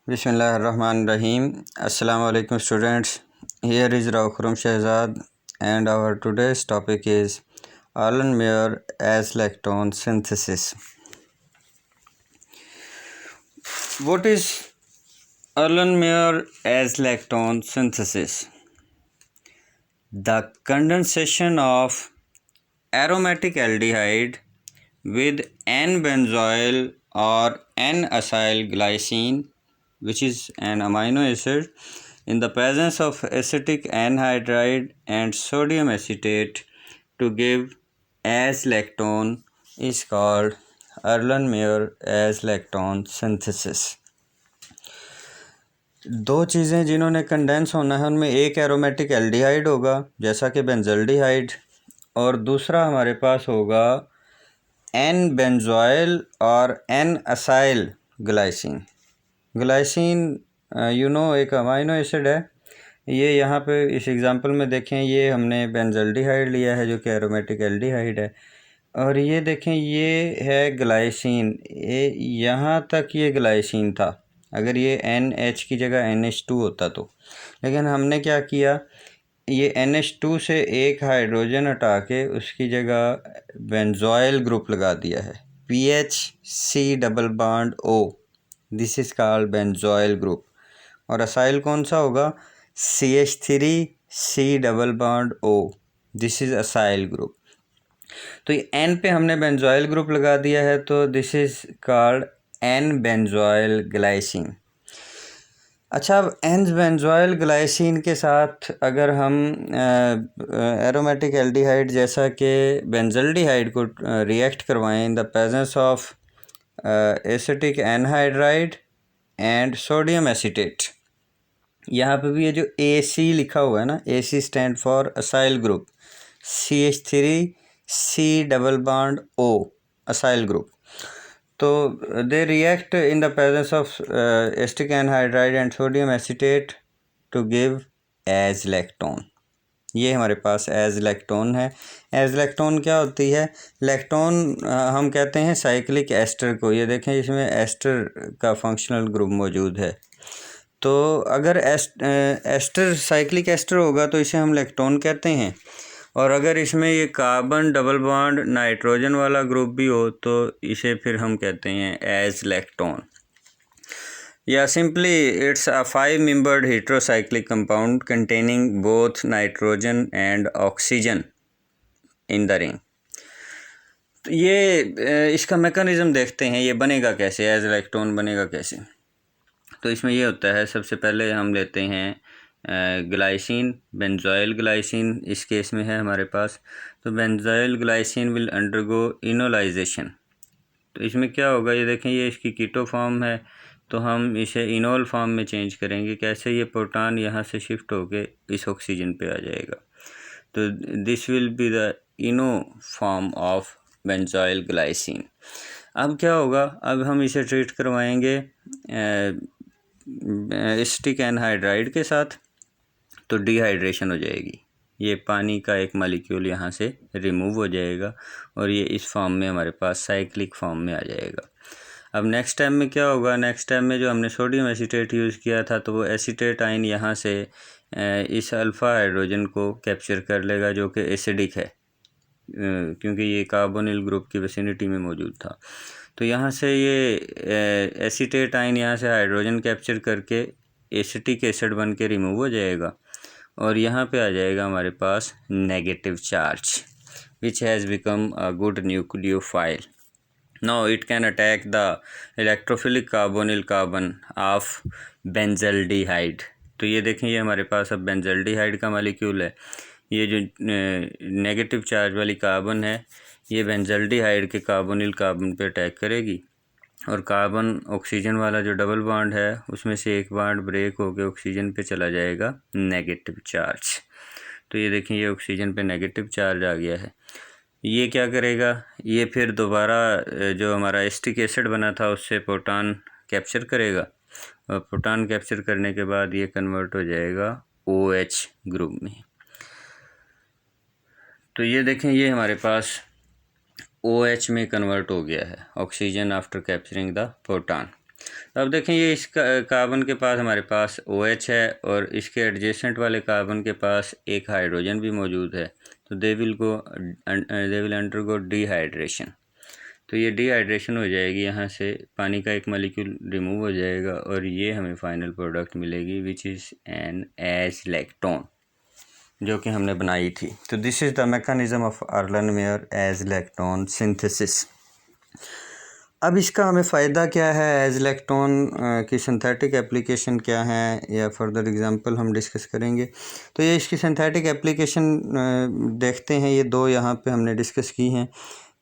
Bismillahirrahmanirrahim. Assalamu alaikum students. Here is Raukhrum Shehzad and our today's topic is Erlenmeyer as lactone synthesis. What is Erlenmeyer as lactone synthesis? The condensation of aromatic aldehyde with N-benzoyl or N-acyl glycine, which is an amino acid, in the presence of acetic anhydride and sodium acetate to give as lactone is called Erlenmeyer as lactone synthesis. दो चीज़ें जिन्होंने condense होना है उनमें एक aromatic aldehyde होगा जैसा कि बेंजल्डिहाइड, और दूसरा हमारे पास होगा एन बेंजोइल और एन असाइल ग्लाइसिन। ग्लाइसिन एक अमाइनो एसिड है। ये यहाँ पे इस एग्जांपल में देखें, ये हमने बेंजल्डिहाइड लिया है जो कि एरोमेटिक एल्डिहाइड है, और ये देखें ये है ग्लाइसिन। ये यहाँ तक ये ग्लाइसिन था, अगर ये NH की जगह NH2 होता तो, लेकिन हमने क्या किया, ये NH2 से एक हाइड्रोजन हटा के उसकी जगह बेंजोइल ग्रुप लगा दिया है, PHC double bond O, this is called benzoyl group. और असाइल कौन सा होगा, CH3C double bond O, this is acyl group. तो ये N पे हमने बेंजोइल ग्रुप लगा दिया है, तो this is called an benzoyl glycine. अच्छा, अब एन बेंजोइल ग्लाइसिन के साथ अगर हम एरोमेटिक एल्डिहाइड जैसा कि बेंजल्डिहाइड को रिएक्ट करवाएं इन the presence of acetic anhydride and sodium acetate, यहाँ पे भी ये जो AC लिखा हुआ है ना, AC stand for acyl group, CH3C double bond O acyl group, तो they react in the presence of acetic anhydride and sodium acetate to give azlactone. ये हमारे पास एज लैक्टोन है। एज लैक्टोन क्या होती है? लैक्टोन हम कहते हैं साइक्लिक एस्टर को। ये देखें इसमें एस्टर का फंक्शनल ग्रुप मौजूद है, तो अगर एस्टर साइक्लिक एस्टर होगा तो इसे हम लैक्टोन कहते हैं, और अगर इसमें ये कार्बन डबल बॉन्ड नाइट्रोजन वाला ग्रुप भी हो तो इसे फिर हम कहते हैं एज लैक्टोन, या simply it's a 5 membered heterocyclic compound containing both nitrogen and oxygen in the ring. तो ये इसका मैकेनिज्म देखते हैं, ये बनेगा कैसे, एज लैक्टोन बनेगा कैसे। तो इसमें ये होता है, सबसे पहले हम लेते हैं ग्लाइसिन, बेंजोइल ग्लाइसिन इस केस में है हमारे पास। तो benzoyl glycine will undergo enolisation. तो इसमें क्या होगा, ये देखें ये इसकी कीटो फॉर्म है, तो हम इसे इनोल फॉर्म में चेंज करेंगे। कैसे? ये प्रोटॉन यहाँ से शिफ्ट होके इस ऑक्सीजन पे आ जाएगा, तो this will be the Eno form of benzoyl glycine. अब क्या होगा, अब हम इसे ट्रीट करवाएंगे एसिटिक एनहाइड्राइड के साथ, तो डिहाइड्रेशन हो जाएगी, ये पानी का एक मॉलिक्यूल यहाँ से रिमूव हो जाएगा और ये इस फॉर्म में हमारे पास साइक्लिक फॉर्म में आ जाएगा। अब नेक्स्ट टाइम में क्या होगा, नेक्स्ट टाइम में जो हमने सोडियम एसीटेट यूज़ किया था, तो वो एसीटेट आयन यहाँ से इस अल्फ़ा हाइड्रोजन को कैप्चर कर लेगा जो कि एसिडिक है, क्योंकि ये कार्बोनिल ग्रुप की विसिनिटी में मौजूद था। तो यहाँ से ये एसीटेट आयन यहाँ से हाइड्रोजन कैप्चर करके एसिटिक एसिड बन के रिमूव हो जाएगा, और यहाँ पे आ जाएगा हमारे पास negative charge which has become a good nucleophile. Now it can attack the electrophilic carbonyl carbon of benzaldehyde. तो ये देखें, ये हमारे पास अब बेंजल्डिहाइड का मॉलिक्यूल है। ये जो नेगेटिव चार्ज वाली कार्बन है, ये बेंजल्डिहाइड के कार्बोनिल कार्बन पे अटैक करेगी, और कार्बन ऑक्सीजन वाला जो डबल बॉन्ड है उसमें से एक बॉन्ड ब्रेक होकर ऑक्सीजन पे चला जाएगा नेगेटिव चार्ज। तो ये देखें, ये ऑक्सीजन पे नेगेटिव चार्ज आ गया है। ये क्या करेगा, ये फिर दोबारा जो हमारा एसिटिक एसिड बना था उससे प्रोटॉन कैप्चर करेगा, और प्रोटॉन कैप्चर करने के बाद ये कन्वर्ट हो जाएगा OH ग्रुप में। तो ये देखें, ये हमारे पास OH में कन्वर्ट हो गया है, oxygen after capturing the proton. अब देखें ये इस कार्बन के पास हमारे पास OH है और इसके एडजेसेंट वाले कार्बन के पास एक हाइड्रोजन भी मौजूद है, तो दे विल अंडरगो डिहाइड्रेशन। तो ये डिहाइड्रेशन हो जाएगी, यहाँ से पानी का एक मॉलिक्यूल रिमूव हो जाएगा और ये हमें फाइनल प्रोडक्ट मिलेगी विच इज़ एन एज़लेक्टोन, जो कि हमने बनाई थी। तो this is the mechanism of Erlenmeyer azlactone synthesis. अब इसका हमें फ़ायदा क्या है, एज़लेक्टोन की सिंथेटिक एप्लीकेशन क्या है, या फर्दर एग्जांपल हम डिस्कस करेंगे। तो ये इसकी सिंथेटिक एप्लीकेशन देखते हैं, ये दो यहाँ पे हमने डिस्कस की हैं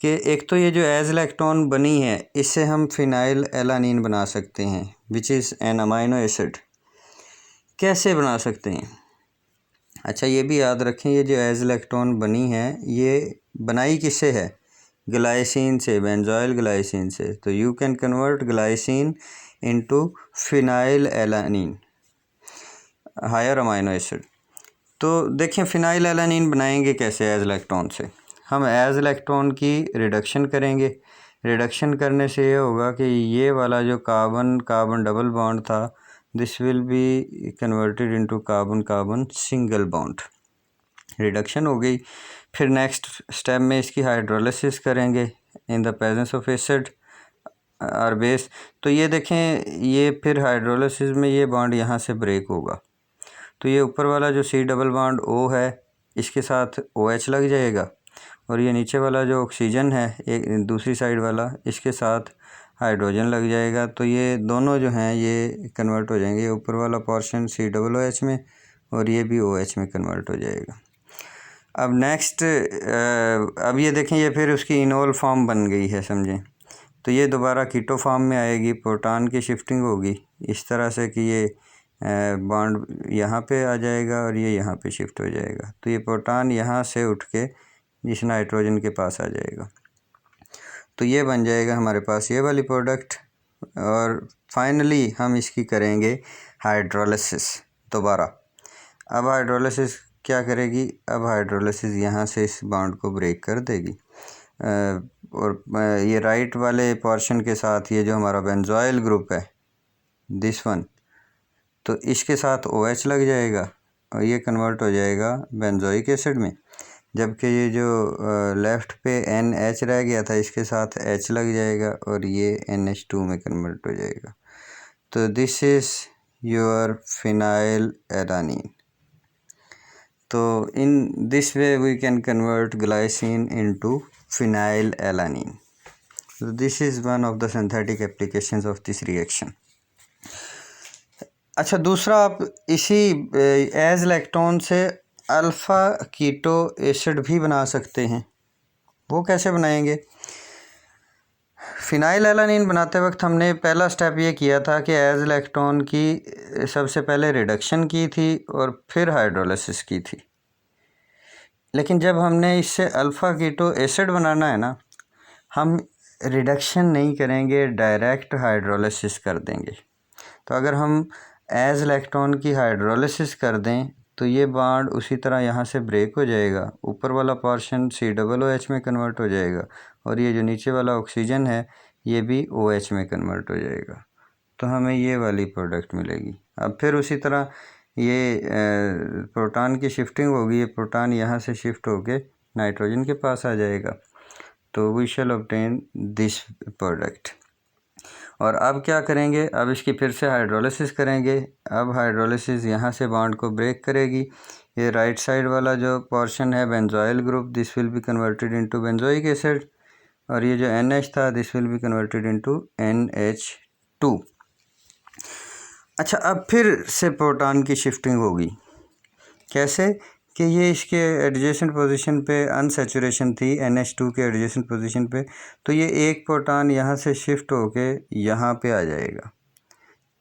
कि एक तो ये जो एज़लेक्टोन बनी है इससे हम फिनाइल एलानीन बना सकते हैं which is an amino acid. कैसे बना सकते हैं? अच्छा, ये भी याद रखें, ये जो एज़लेक्टोन बनी है ये बनाई किससे है? ग्लाइसिन से, बेंजोइल ग्लाइसिन से। तो you can convert glycine into phenyl alanine, higher amino acid. तो देखें फिनाइल एलानीन बनाएंगे कैसे एज़लेक्टोन से? हम एज़लेक्टोन की रिडक्शन करेंगे। रिडक्शन करने से ये होगा कि ये वाला जो कार्बन कार्बन डबल बॉन्ड था this will be converted into carbon carbon single bond. Reduction हो गई। फिर नेक्स्ट स्टेप में इसकी हाइड्रोलिसिस करेंगे इन द प्रेजेंस ऑफ एसिड और बेस। तो ये देखें, ये फिर हाइड्रोलिसिस में ये बॉन्ड यहाँ से ब्रेक होगा, तो ये ऊपर वाला जो C डबल बॉन्ड O है इसके साथ OH लग जाएगा और ये नीचे वाला जो ऑक्सीजन है एक दूसरी साइड वाला इसके साथ हाइड्रोजन लग जाएगा। तो ये दोनों जो हैं ये कन्वर्ट हो जाएंगे, ऊपर वाला पोर्शन COOH में और ये भी OH में कन्वर्ट हो जाएगा। अब नेक्स्ट अब ये देखें, ये फिर उसकी इनोल फॉर्म बन गई है, समझें। तो ये दोबारा कीटो फॉर्म में आएगी, प्रोटॉन की शिफ्टिंग होगी इस तरह से कि ये बॉन्ड यहाँ पे आ जाएगा और ये यहाँ पे शिफ्ट हो जाएगा। तो ये प्रोटॉन यहाँ से उठ के इस नाइट्रोजन के पास आ जाएगा, तो ये बन जाएगा हमारे पास ये वाली प्रोडक्ट। और फाइनली हम इसकी करेंगे हाइड्रोलिसिस दोबारा। अब हाइड्रोलिसिस क्या करेगी? अब हाइड्रोलिसिस यहाँ से इस बॉन्ड को ब्रेक कर देगी और ये राइट वाले पोर्शन के साथ ये जो हमारा बेंजोइल ग्रुप है दिस वन, तो इसके साथ OH लग जाएगा और ये कन्वर्ट हो जाएगा बेंजोइक एसिड में। जबकि ये जो लेफ़्ट पे NH रह गया था इसके साथ H लग जाएगा और ये NH2 में कन्वर्ट हो जाएगा। तो this is your phenylalanine. तो in this way we can convert glycine into phenyl alanine. So this is one of the synthetic applications of this reaction. अच्छा, दूसरा आप इसी एज़लेक्टोन से अल्फ़ा कीटो एसिड भी बना सकते हैं। वो कैसे बनाएंगे? फिनाइल एलानीन बनाते वक्त हमने पहला स्टेप ये किया था कि एज़लेक्टोन की सबसे पहले रिडक्शन की थी और फिर हाइड्रोलिसिस की थी। लेकिन जब हमने इससे अल्फ़ा कीटो एसिड बनाना है ना, हम रिडक्शन नहीं करेंगे, डायरेक्ट हाइड्रोलिसिस कर देंगे। तो अगर हम एज़लेक्टोन की हाइड्रोलिसिस कर दें तो ये बॉन्ड उसी तरह यहाँ से ब्रेक हो जाएगा, ऊपर वाला पोर्शन COOH में कन्वर्ट हो जाएगा और ये जो नीचे वाला ऑक्सीजन है ये भी OH में कन्वर्ट हो जाएगा। तो हमें ये वाली प्रोडक्ट मिलेगी। अब फिर उसी तरह ये प्रोटॉन की शिफ्टिंग होगी, ये प्रोटॉन यहाँ से शिफ्ट होके नाइट्रोजन के पास आ जाएगा। तो we shall obtain this product. और अब क्या करेंगे? अब इसकी फिर से हाइड्रोलिसिस करेंगे। अब हाइड्रोलिसिस यहाँ से बॉन्ड को ब्रेक करेगी। ये राइट साइड वाला जो पोर्शन है benzoyl group this will be converted into benzoic acid और ये जो NH था this will be converted into NH2। अच्छा, अब फिर से प्रोटॉन की शिफ्टिंग होगी। कैसे? कि ये इसके एडजेसेंट पोजीशन पे अनसैचुरेशन थी NH2 के एडजेसेंट पोजीशन पे, तो ये एक प्रोटॉन यहाँ से शिफ्ट होके यहाँ पे आ जाएगा।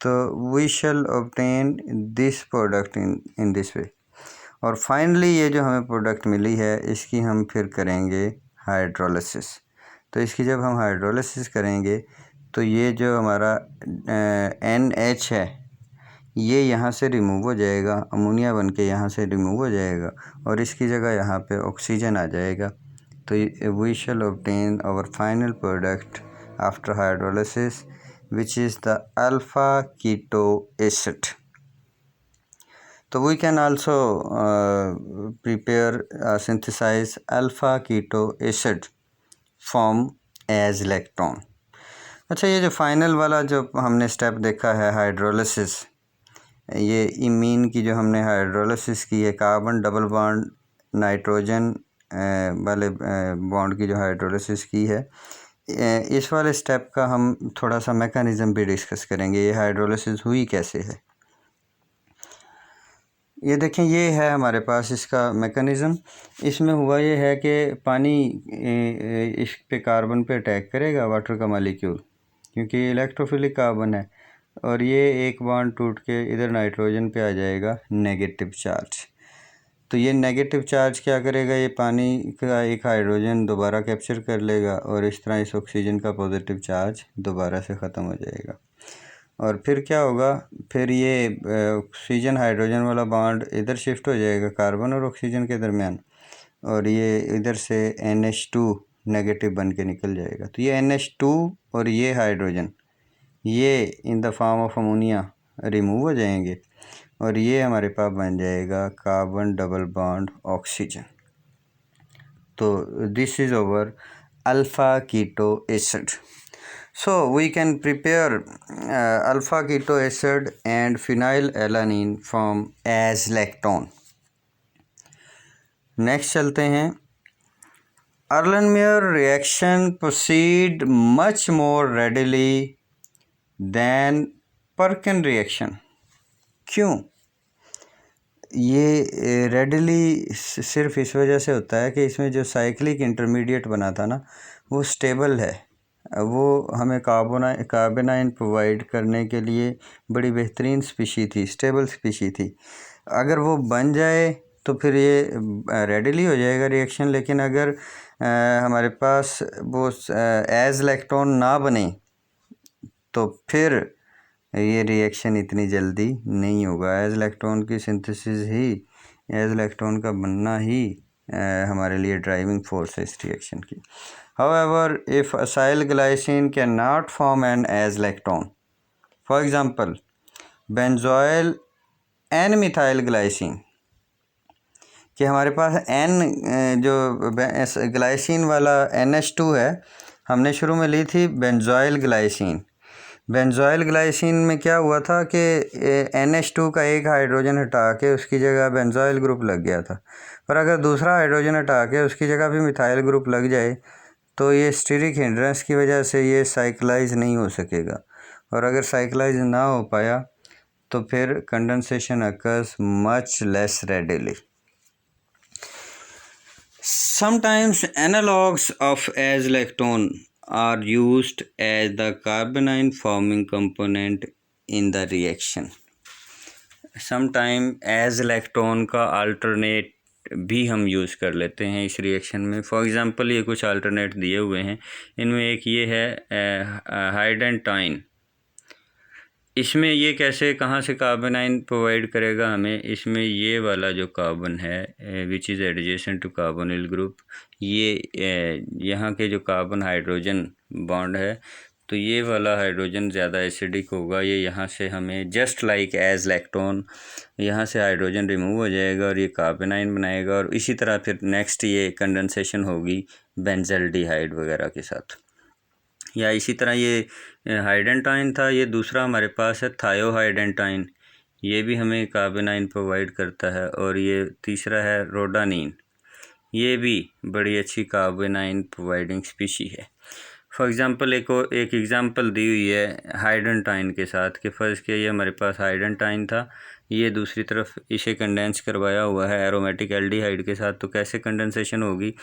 तो we shall obtain this product in this way. और फाइनली ये जो हमें प्रोडक्ट मिली है इसकी हम फिर करेंगे हाइड्रोलिसिस। तो इसकी जब हम हाइड्रोलिसिस करेंगे तो ये जो हमारा NH है ये यहाँ से रिमूव हो जाएगा, अमोनिया बन के यहाँ से रिमूव हो जाएगा और इसकी जगह यहाँ पे ऑक्सीजन आ जाएगा। तो we shall obtain our final product after hydrolysis which is the alpha keto acid. So we can also synthesize alpha keto acid form as lactone. अच्छा, ये जो फाइनल वाला जो हमने स्टेप देखा है हाइड्रोलिसिस, ये इमीन की जो हमने हाइड्रोलिसिस की है, कार्बन डबल बॉन्ड नाइट्रोजन वाले बॉन्ड की जो हाइड्रोलिसिस की है, इस वाले स्टेप का हम थोड़ा सा मैकेनिज़्म भी डिस्कस करेंगे, ये हाइड्रोलिसिस हुई कैसे है। ये देखें, ये है हमारे पास इसका मैकेनिज़्म। इसमें हुआ ये है कि पानी इस पे कार्बन पे अटैक करेगा, वाटर का मालिक्यूल, क्योंकि ये इलेक्ट्रोफिलिक कार्बन है, और ये एक बॉन्ड टूट के इधर नाइट्रोजन पे आ जाएगा नेगेटिव चार्ज। तो ये नेगेटिव चार्ज क्या करेगा, ये पानी का एक हाइड्रोजन दोबारा कैप्चर कर लेगा, और इस तरह इस ऑक्सीजन का पॉजिटिव चार्ज दोबारा से ख़त्म हो जाएगा। और फिर क्या होगा, फिर ये ऑक्सीजन हाइड्रोजन वाला बॉन्ड इधर शिफ्ट हो जाएगा कार्बन और ऑक्सीजन के दरमियान, और ये इधर से NH2 नेगेटिव बन के निकल जाएगा। तो ये NH2 और ये हाइड्रोजन, ये in the form of ammonia remove हो जाएंगे, और ये हमारे पास बन जाएगा कार्बन डबल बॉन्ड ऑक्सीजन। तो this is over alpha keto acid. So we can prepare alpha keto acid and phenylalanine from as lactone. Next चलते हैं, Erlenmeyer reaction proceed much more readily than Perkin reaction. क्यों? ये readily सिर्फ इस वजह से होता है कि इसमें जो साइक्लिक इंटरमीडिएट बना था ना, वो स्टेबल है, वो हमें कार्बोनाइन प्रोवाइड करने के लिए बड़ी बेहतरीन स्पीशी थी, स्टेबल स्पीशी थी। अगर वो बन जाए तो फिर ये रेडिली हो जाएगा रिएक्शन, लेकिन अगर हमारे पास वो एज लैक्टोन ना बने तो फिर ये रिएक्शन इतनी जल्दी नहीं होगा। एज लैक्टोन की सिंथेसिस ही, एज लैक्टोन का बनना ही हमारे लिए ड्राइविंग फोर्स है इस रिएक्शन की। However, if acyl glycine cannot form an as lactone, for example, benzoyl N-methyl glycine, कि हमारे पास N जो ग्लाइसिन वाला NH2 है, हमने शुरू में ली थी बेंजोइल ग्लाइसिन। बेंजोइल ग्लाइसिन में क्या हुआ था कि NH2 का एक हाइड्रोजन हटा के उसकी जगह बेंजोइल ग्रुप लग गया था, पर अगर दूसरा हाइड्रोजन हटा के उसकी जगह भी मिथाइल ग्रुप लग जाए तो ये स्टीरिक हिंड्रेंस की वजह से ये साइक्लाइज नहीं हो सकेगा, और अगर साइक्लाइज ना हो पाया तो फिर condensation occurs much less readily. Sometimes analogues of as lactone are used as the carbonyl forming component in the reaction. Sometimes as lactone का alternate भी हम यूज़ कर लेते हैं इस रिएक्शन में. फॉर एग्ज़ाम्पल, ये कुछ अल्टरनेट दिए हुए हैं, इनमें एक ये है हाइडेंटाइन. इसमें ये कैसे, कहाँ से कार्बोनाइन प्रोवाइड करेगा हमें, इसमें ये वाला जो कार्बन है which is adjacent to carbonyl group, ये यहाँ के जो कार्बन हाइड्रोजन बॉन्ड है, तो ये वाला हाइड्रोजन ज़्यादा एसिडिक होगा, ये यहाँ से हमें जस्ट लाइक एज लैक्टोन यहाँ से हाइड्रोजन रिमूव हो जाएगा और ये कार्बोनाइन बनाएगा, और इसी तरह फिर नेक्स्ट ये कंडेंसेशन होगी बेंजल्डिहाइड वगैरह के साथ. या इसी तरह ये हाइडेंटाइन था, ये दूसरा हमारे पास है थायोहाइडेंटाइन, ये भी हमें कार्बोनाइन प्रोवाइड करता है, और ये तीसरा है रोडानिन, ये भी बड़ी अच्छी कार्बोनाइन प्रोवाइडिंग स्पीशी है. फॉर एग्ज़ाम्पल, एक एग्ज़ाम्पल दी हुई है हाइडेंटाइन के साथ कि फ़र्ज़ किया ये हमारे पास हाइडेंटाइन था, ये दूसरी तरफ इसे कंडेंस करवाया हुआ है एरोमेटिक एल्डिहाइड के साथ, तो कैसे कंडेंसेशन होगी,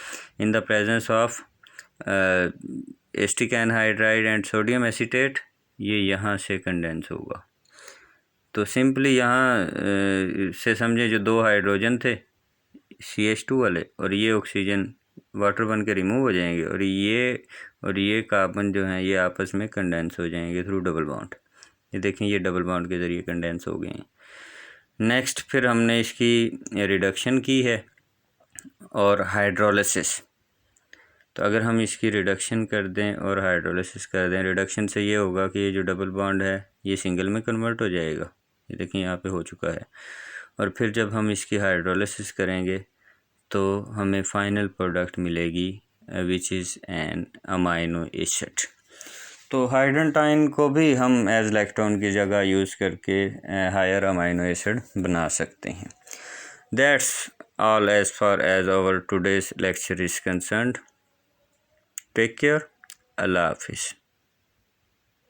इन the presence of asterisk anhydride and sodium acetate, ये यहाँ से कंडेंस होगा. तो सिंपली यहाँ से समझे जो दो हाइड्रोजन थे CH2 वाले, और ये ऑक्सीजन वाटर बन के रिमूव हो जाएंगे, और ये कार्बन जो हैं ये आपस में कंडेंस हो जाएंगे थ्रू डबल बॉन्ड. ये देखें, ये डबल बॉन्ड के ज़रिए कंडेंस हो गए हैं. नेक्स्ट फिर हमने इसकी रिडक्शन की है और हाइड्रोलिसिस. तो अगर हम इसकी रिडक्शन कर दें और हाइड्रोलिसिस कर दें, रिडक्शन से ये होगा कि ये जो डबल बॉन्ड है ये सिंगल में कन्वर्ट हो जाएगा, ये देखिए यहाँ पे हो चुका है। और फिर जब हम इसकी हाइड्रोलिसिस करेंगे तो हमें फाइनल प्रोडक्ट मिलेगी which is an amino acid. तो हाइड्रोटाइन को भी हम एज लैक्टोन की जगह यूज़ करके हायर अमाइनो एसिड बना सकते हैं। That's all as far as our today's lecture is concerned. Take care. अल्लाह हाफिज़।